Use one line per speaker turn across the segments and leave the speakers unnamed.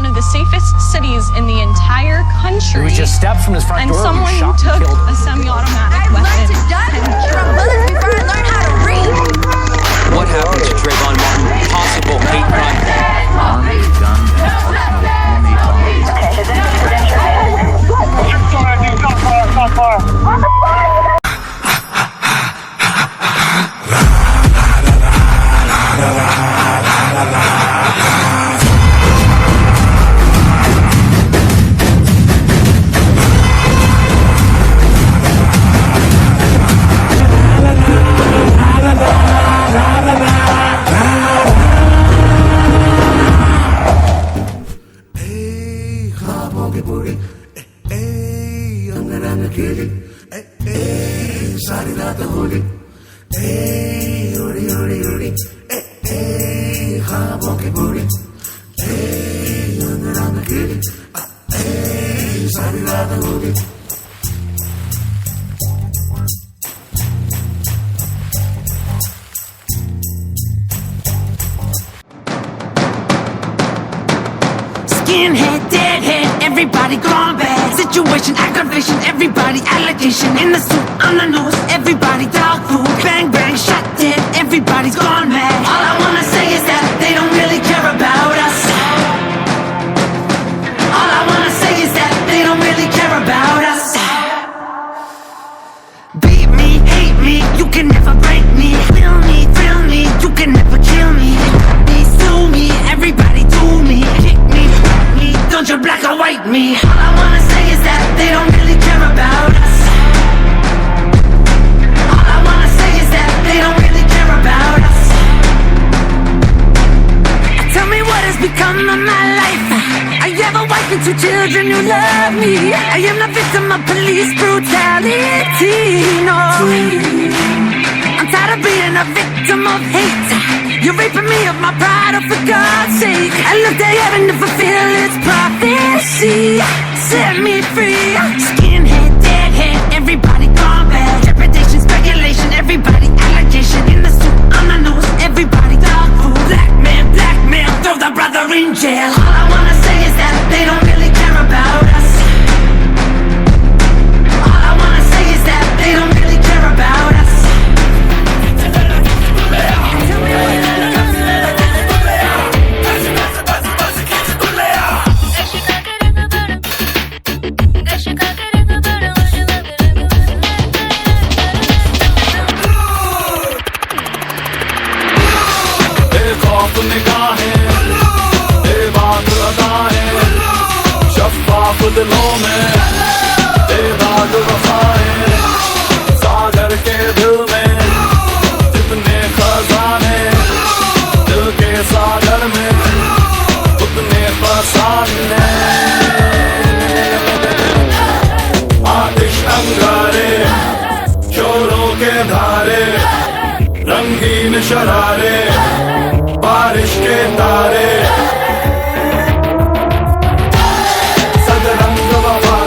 one of the safest cities in the entire country.
He was just stepped from his front door.
And someone took a semi-automatic weapon.
bullets before I learned how to read.
What happened to Trayvon Martin? Possible hate crime.
Armed, gunned, and ultimately
सारी रात होली उड़ी उड़ी उड़ी ख्वाबों की पूरी रंग गिरी सारी रात Holi
Skinhead, deadhead, everybody gone bad. Situation, aggravation, everybody allegation. In the suit, on the nose, everybody dog food. Bang, bang, shot dead, everybody's gone mad. All I wanna say is that they don't really care about us. All I wanna say is that they don't really care about us. Beat me, hate me, you can never break me. Feel me, thrill me, you can never kill me. Sue me, everybody do me. Kick me, fuck me, don't you black or white me. All I wanna say is that they don't really care about us. All I wanna say is that they don't really care about us. Tell me what has become of my life. I have a wife and 2 children who love me. I am the victim of police brutality. No, I'm tired of being a victim of hate. You're raping me of my pride, oh, for God's sake. I look to heaven to fulfill its prophecy. Set me free. Skinhead, deadhead, everybody gone bad. Trepidation, speculation, everybody allegation. In the suit, on the nose, everybody dog food. Blackmail, throw the brother in jail. All I wanna say is that they don't really care about us. All I wanna say is that they don't really care about us.
दिलों में बेदाग वफाएं सागर के दिल में जितने खजाने दिल के सागर में उतने फसाने आतिश अंगारे शोरों के धारे रंगीन शरारे बारिश के तारे सदरंग वफा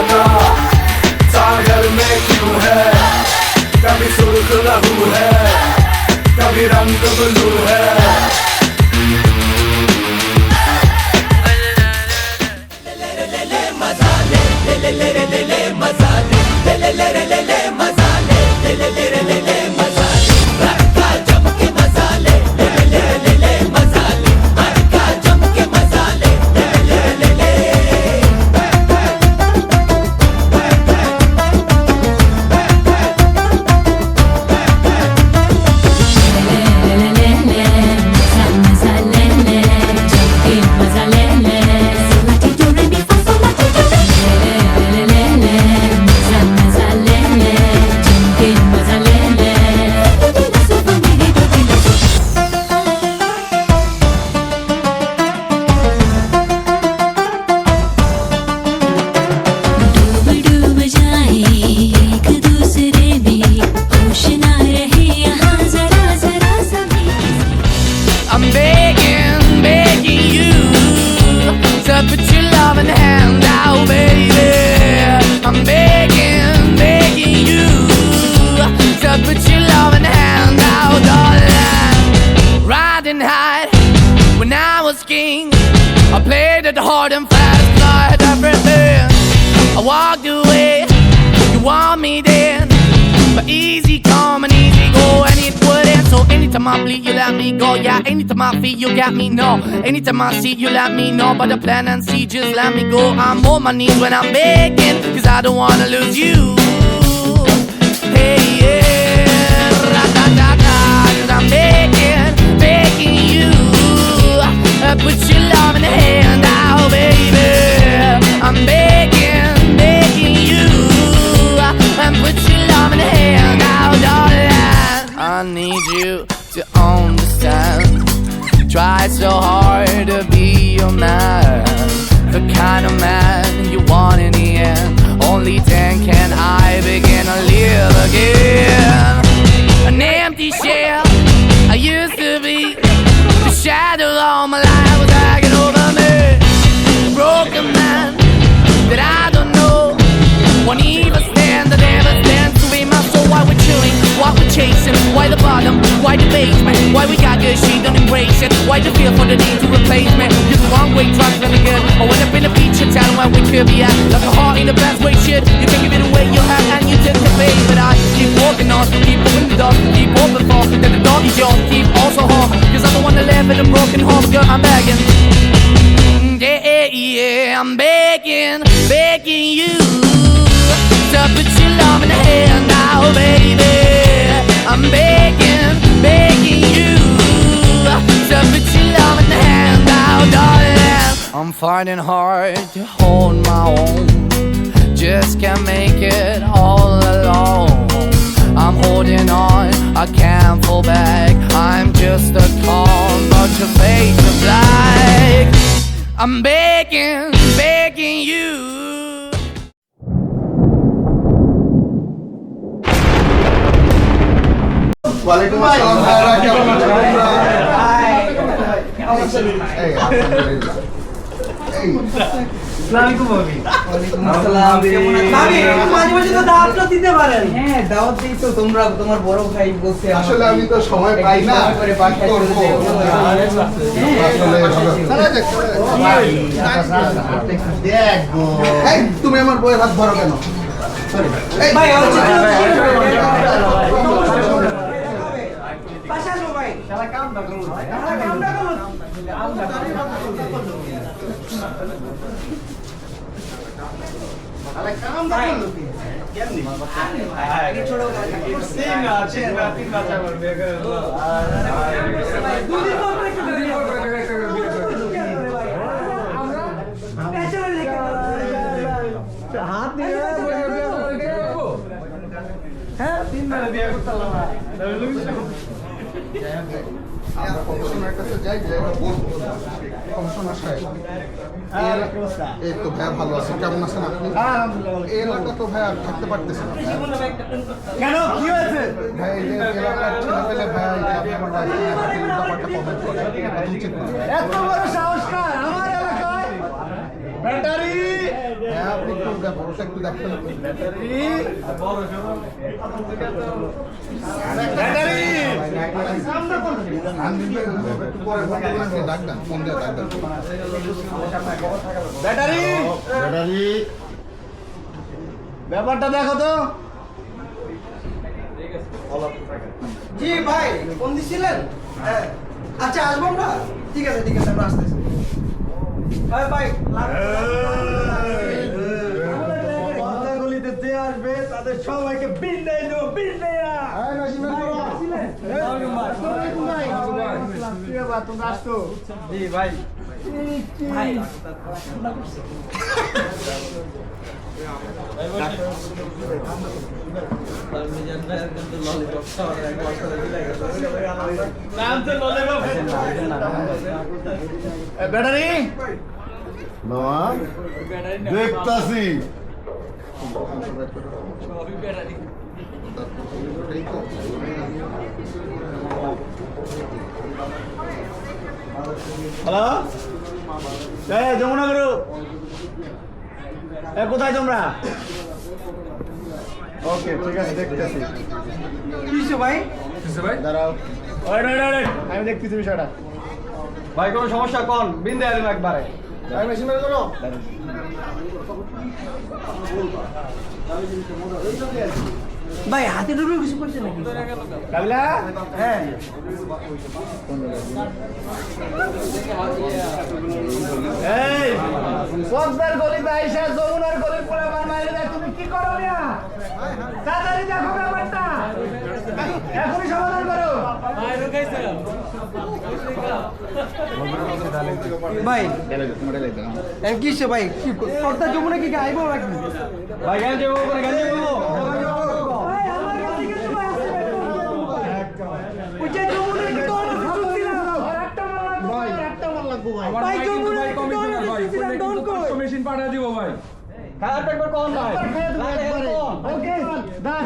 hit it hard and fast, 'cause I had everything. I walked away, you want me then, but easy come and easy go, and it wouldn't. So anytime I bleed, you let me go. Yeah, anytime I feel, you got me, no. Anytime I see, you let me know. But the plan and see, just let me go. I'm on my knees when I'm begging, 'cause I don't wanna lose you. Hey, yeah, ra-da-da-da, 'cause I'm begging, begging you. Put your love in the hand now, baby. I'm begging, begging you. And put your love in the hand now, darling. I need you to understand. Try so hard to be your man, the kind of man you want in the end. Only then can I begin to live again. An empty shell I used to be, the shadow all my life was hanging over me. Broken man that I don't know, won't even stand, I never stand to be my soul. Why we're chilling, why we're chasing, why the bottom, why the basement, why we got good, she don't embrace it, why the feel for the need to replace me. You're the wrong way, trying to be good. I went up in a feature town where we could be at, like a heart in the best way, shit. You can give it away, you have, and you tend to pay. But I keep walking on, keep moving the dog, keep open for that the dog is yours, keep also home, 'cause I'm the one that live in a broken home, girl, I'm begging. Yeah, yeah, I'm begging, begging you to put your love in the hand now, baby. I'm begging, begging you to put your love in the hand now, darling. I'm finding hard to hold my own, just can't make it all alone. I'm holding on, I can't fall back. I'm just a call, but your face is black. I'm begging, begging you.
ওয়ালাইকুম আসসালাম ভাইরা, কেমন আছেন তোমরা? এই আলহামদুলিল্লাহ। এই
আসসালামু আলাইকুম ভাবি। ওয়ালাইকুম আসসালাম। কেমন আছেন ভাবি? মাঝে মাঝে তো দাওয়াত দিতে পারেন। হ্যাঁ, দাওয়াত দিই তো, তোমরা তোমার বড় ভাই বলছে।
আসলে আমি তো সময় পাই না
করে বাসায় চলে যাই।
এই তুমি আমার বইয়ের হাত ধরো কেন?
এই ভাই হচ্ছে হাত দিয়ে হ্যাঁ 3 বেলা বিয়ে করতাম না।
আমরা কমিশনারের কাছে যাই, কমিশনার সাহেব এই তো ভাইয়া ভালো আছে, কেমন আছেন আপনি? এই এলাকা তো ভাইয়া থাকতে পারতেছেন
কেন, কি হয়েছে
ভাই? এই যে এলাকার ছেলে পেলে ভাই আমার বাড়িতে উল্টাপাল্টা কমেন্ট করে, উচিত না।
এত বড় সাহস কার আমার এলাকায়? ব্যাটারি
হ্যাঁ, আপনি একটু বড়টা একটু দেখেন।
ব্যাটারি ব্যাপারটা দেখো তো। জি ভাই, ফোন দিছিলেন? হ্যাঁ, আচ্ছা আসবো না। ঠিক আছে ঠিক আছে, আমরা আসতেছি। ভাই গলিতে যে আসবে তাদের সবাইকে বিদায় দেবো, বিদায়। তোমরা আসতো? জি ভাই। ব্যাটারি
দেখতাছি
হ্যালো, যমুনা গুরু, কোথায় তোমরা? ওকে ঠিক আছে, দেখতেছি। কিছু ভাই দাঁড়াও, আমি দেখতেছি বিষয়টা। ভাই কোনো সমস্যা কোন? বিন্দে আলিম একবারে ভাই হাতে ডুবে কিছু করছে নাকি কাবিলা হ্যাঁ এই পদ্মার গলিতে আইসা যমুনার গলির পরে মারমাইলে যায় তুমি কি করো মিয়া তাড়াতাড়ি দেখো ব্যাপারটা এখনই সমাধান করো ভাই কিসে ভাই কি পদ্মা যমুনা কি আইবো নাকি ভাই গান যাবো গান যাবো
মেশিন পাঠিয়ে দিব ভাই
খারাপ একবার কম ভাই ওকে দাস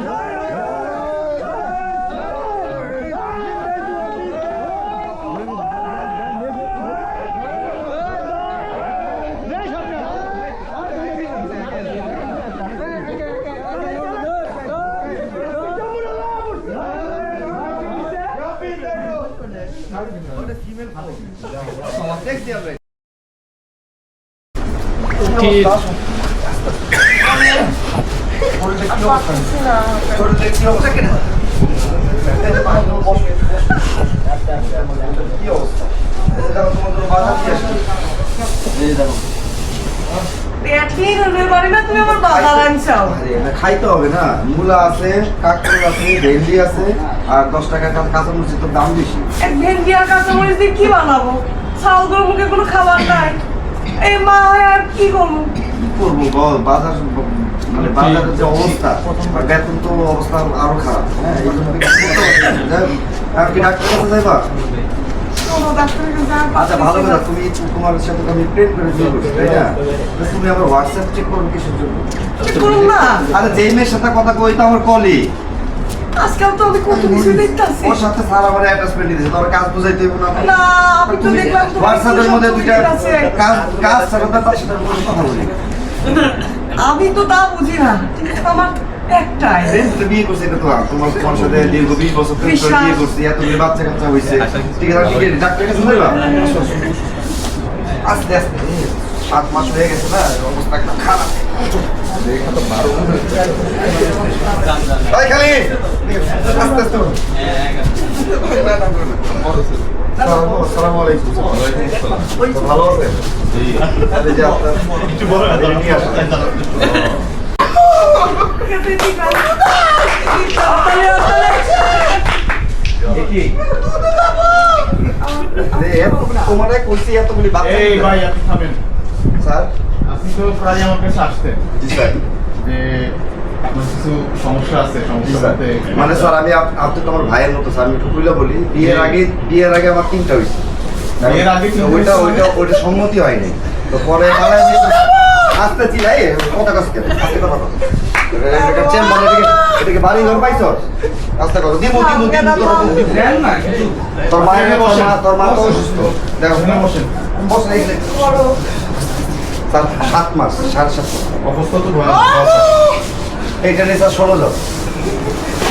খাইতে হবে না মূলা আছে কাঁকড় আছে ভেন্ডি আছে আর 10 টাকা কাঁচামরিচ তো দাম বেশি
ভেন্ডি আর কাঁচামরিচ দিয়ে কি বানাবো চাউল মুখে কোনো খাবার নাই এই মা আর কি করবো
বল বাজার মানে বাজারের যে অবস্থা আর বেতন তো অবস্থা আরো খারাপ হ্যাঁ এই জন্য আর কি ডাক্তার কাছে যাইবা আচ্ছা ভালো কথা তুমি তোমার সাথে আমি প্রেম করে দিয়ে বলছি তাই না তুমি আমার হোয়াটসঅ্যাপ চেক করো কিসের জন্য আরে যেই মেয়ের সাথে কথা কই তো আমার কলি
আজকাল তো আমি কত কিছু দেখতাছি
ওর সাথে সারা আমার অ্যাটাচমেন্ট দিয়েছে তোর কাজ বুঝাইতে হবে না
না আমি তো দেখলাম
হোয়াটসঅ্যাপের মধ্যে দুইটা কাজ ছাড়া তার সাথে কোনো কথা বলি
আমি তো তা বুঝি না ঠিক আছে আমার একটাই
বিয়ে করছে এটা তো তোমার তোমার সাথে দীর্ঘ 20 বছর ধরে বিয়ে করছি এতগুলো বাচ্চা কাচ্চা হয়েছে ঠিক আছে ঠিক আছে ডাক্তার কাছে যাইবা আস্তে আস্তে 7 মাস হয়ে গেছে না অবস্থা একটা খারাপ দেখা তো 12 ভাই খালি আস্তে আস্তে আসসালামু আলাইকুম ভালো আছেন জি আরে যে আপনার একটু বড় নিয়ে আসেন তোমার কইছি এতগুলি বাচ্চা
এই ভাই আপনি থামেন
স্যার
আপনি তো প্রায় আমার কাছে আসতেন
জি স্যার
যে আপনার কিছু সমস্যা আছে সমস্যা বলতে
মানে স্যার আমি আপনি তো আমার ভাইয়ের মতো স্যার আমি একটু খুলে বলি বিয়ের আগে আমার 3টা হয়েছে
বিয়ের আগে
ওইটা সম্মতি হয়নি তো পরে আস্তে চিলাই কথা কাছে আস্তে কথা এটাকে বাড়ি ঘর পাইছ আস্তে কথা দিব তোর মায়ের তোর মা তো অসুস্থ দেখো বসেন বসেন এখানে স্যার 7 মাস 7.5
অবস্থা তো
এইটা নিয়ে স্যার 16 জন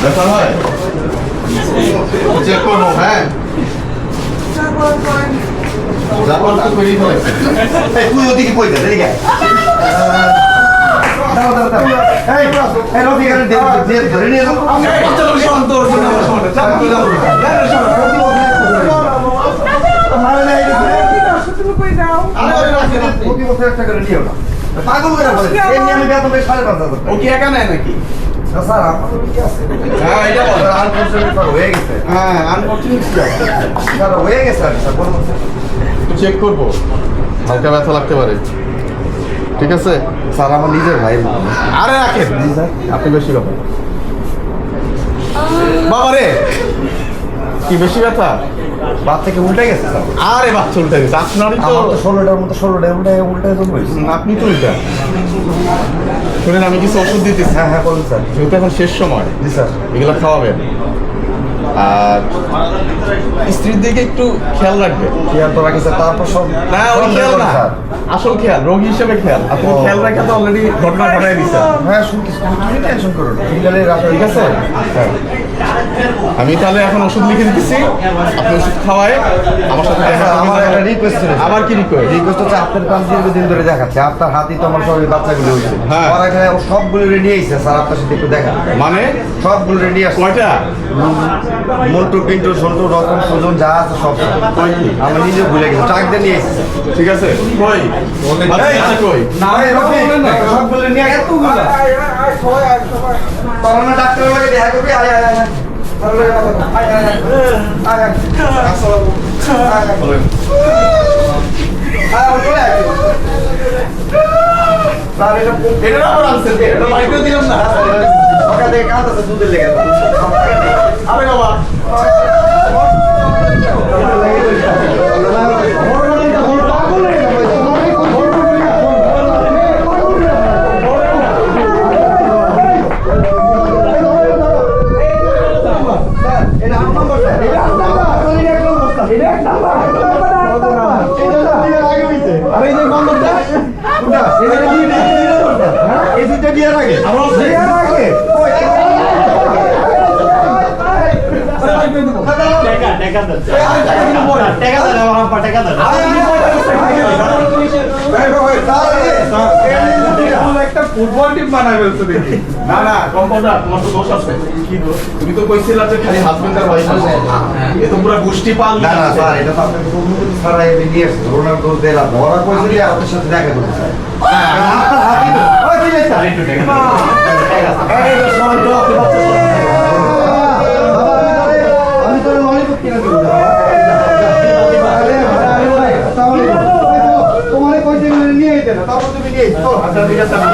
ব্যাপার হয় চেক করবো হ্যাঁ যাবার তো করেই ফেলেছে
তুই ওদিকে কই দে এদিকে দাও দাও দাও এই রবি গানে দে ধরে নিয়ে যাও চলো সন্তোষ প্রতি বছর একটা করে নিও না পাগল করে বলে এই নিয়ে আমি বেতন 5,500
ও কি একা নেয় নাকি
স্যার আপনার কি আছে
হ্যাঁ এটা বল
আনফরচুনেট হয়ে গেছে হ্যাঁ আনফরচুনেট স্যার হয়ে গেছে স্যার বলুন
চেক করবো হালকা ব্যথা লাগতে পারে ঠিক আছে
স্যার আমার নিজের ভাই
আরে রাখেন
জি স্যার
আপনি বেশি কথা বাবা রে কি বেশি ব্যথা
বাদ থেকে উল্টে গেছে স্যার
আরে বাচ্চা উল্টে গেছে আপনারই তো
আমার তো 16টার মতো 16টা উল্টে জন্য
আপনি তো উল্টা শুনেন আমি কিছু ওষুধ দিতেছি
হ্যাঁ হ্যাঁ বলুন স্যার
যেহেতু এখন শেষ সময়
জি স্যার
এগুলো খাওয়াবেন আর স্ত্রীর দিকে একটু খেয়াল রাখবে।
খেয়াল তো রাখিস, তারপর সব
না ওই খেয়াল না, আসল খেয়াল, রোগী হিসেবে খেয়াল। আর তুমি খেয়াল রাখা তো অলরেডি ঘটনা ঘটাই দিচ্ছা।
হ্যাঁ শুনছিস, তুমি টেনশন করো না,
ঠিক আছে। আমি তাহলে এখন ওষুধ লিখে দিতেছি, আপনি ওষুধ খাওয়ায় আমার সাথে দেখা।
আমার একটা রিকোয়েস্ট ছিল।
আবার কি রিকোয়েস্ট?
রিকোয়েস্ট হচ্ছে আপনার কাছে দীর্ঘদিন ধরে দেখাচ্ছে, আপনার হাতেই তো আমার সব বাচ্চাগুলো হয়েছে।
হ্যাঁ।
ওরা এখানে সবগুলো রেডি আইছে স্যার, আপনার সাথে একটু দেখা।
মানে
সবগুলো রেডি আছে।
কয়টা?
মন্টু, পিন্টু, সন্টু, রতন, সুজন যা আছে সব। আমি নিজে ভুলে গেছি, ট্রাক দিয়ে নিয়ে এসেছি।
ঠিক আছে। কই বাচ্চা কই?
না সবগুলো নিয়ে এতগুলো তখন ডাক্তারের লাগে দেখা করবি। আয় আয় আয় দুধের লেগে
আরে বাবা ফুটবল টিম বানাই বলছো দেখি। না না কম্পাউন্ডার, তোমার তো দোষ আছে। কি দোষ? তুমি তো কইছিলা যে খালি হাজবেন্ড আর ওয়াইফ আছে, এ তো পুরো গোষ্ঠী পাল।
না না স্যার, এটা তো আপনাকে অনুমতি ছাড়া এমনি নিয়ে এসেছে। রোনাল্ড দোষ দিলাম, ওরা কইছে যে আপনার সাথে দেখা করতে চায়। আমি তো ললিপপ কিনে দেবো। তোমার কইছে নিয়ে যেতে না, তারপর তুমি নিয়ে এসো। আচ্ছা ঠিক আছে, আমি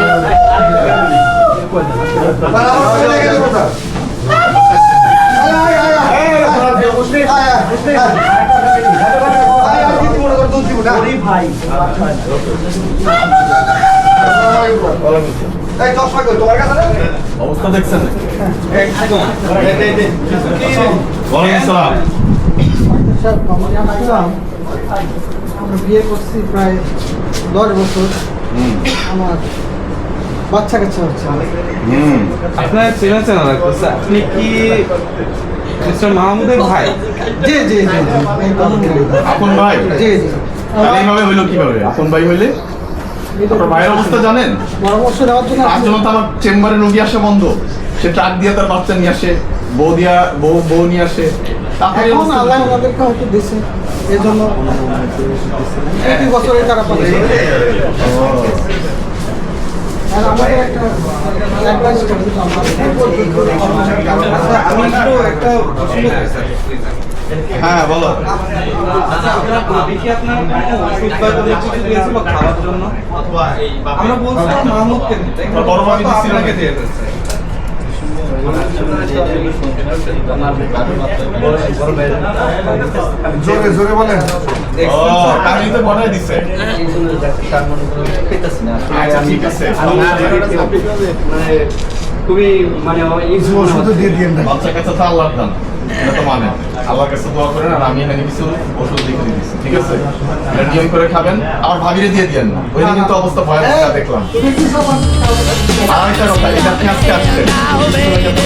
অবস্থা দেখছেন?
আমরা বিয়ে করছি প্রায় 10 বছর। আমার বাচ্চা কাচ্চা হচ্ছে।
আপনার চেনা লাগতেছে, আপনি কি মিস্টার মাহমুদের ভাই?
জি জি জি,
আপন ভাই?
জি জি।
তাহলে এইভাবে হইলো কিভাবে? আপন ভাই হইলে আপনার ভাইয়ের অবস্থা জানেন?
পরামর্শ দেওয়ার জন্য
তার জন্য তো আমার চেম্বারে রোগী আসা বন্ধ। সে ট্রাক দিয়ে তার বাচ্চা নিয়ে আসে, বউ নিয়ে আসে।
এখন আল্লাহ আমাদেরকে হয়তো দিচ্ছে, এই জন্য 2 বছরের টাকা পাচ্ছি। আর আমাদের একটা অ্যাডভাইস করে দিতে
আমি একটু একটা
হ্যাঁ বলো।
খাওয়ার জন্য আমরা বলছিলাম মাহমুদকে দিতে, আপনাকে দিয়ে ফেলছে।
জোরে জোরে বলেন।
কামি তো বনাই দিছে। আচ্ছা ঠিক আছে।
খুবই মানে
ওষুধ দিয়ে দিয়ে দেন।
বাচ্চা কাছে তো আল্লাহর দান, এটা তো মানে আল্লাহর কাছে দোয়া করেন। আর আমি এখানে কিছু ওষুধ লিখে দিচ্ছি, ঠিক আছে? এটা নিয়ম করে খাবেন। আবার ভাবিরে দিয়ে দিয়েন না, ওই দিন কিন্তু অবস্থা ভয়াবহ দেখলাম। আর একটা কথা, এটা আপনি আজকে আসছেন,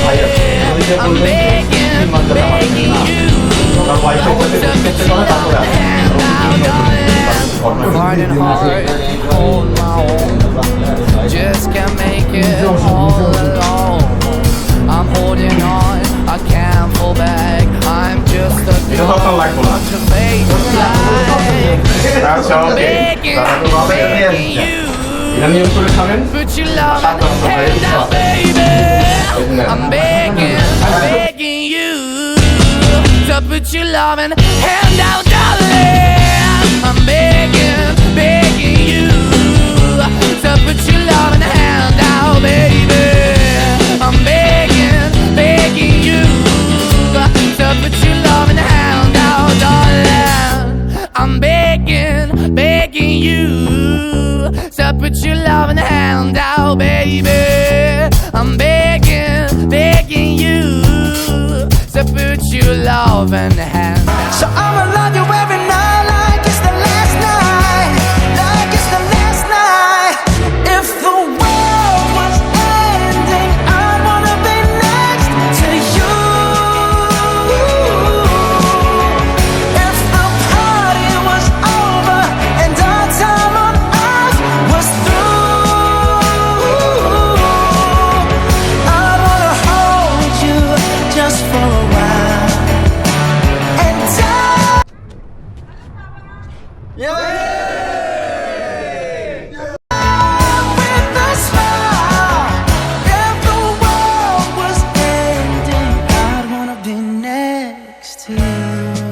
ভাই আছে, ওই যে বলবেন 3 মাস ধরে আমার সাথে না, তার ওয়াইফের সাথে চেষ্টা করে তারপরে আসেন।
Just can't make it all alone. I'm holding on, I can't fall back. I'm just a
এটা তো আপনার লাগবে না।
bunch of fake lies.
আচ্ছা ওকে,
Begging you,
এটা নিয়ম করে খাবেন।
put your love in the hand out, baby. I'm begging you to put your love in hand out, darling. I'm begging you to put your love in hand out, baby. I'm begging you to put your love in hand out, darling. I'm begging you to put your love in hand out, baby. I'm begging you to put you love and hand. So I'ma love you every night like it's the last night, like it's the last night. If the world was ending, I'd wanna be next to you. If the party was over and our time on earth was through, I wanna hold you just for a while and die. With a smile. If the world was ending, I'd wanna be next to you.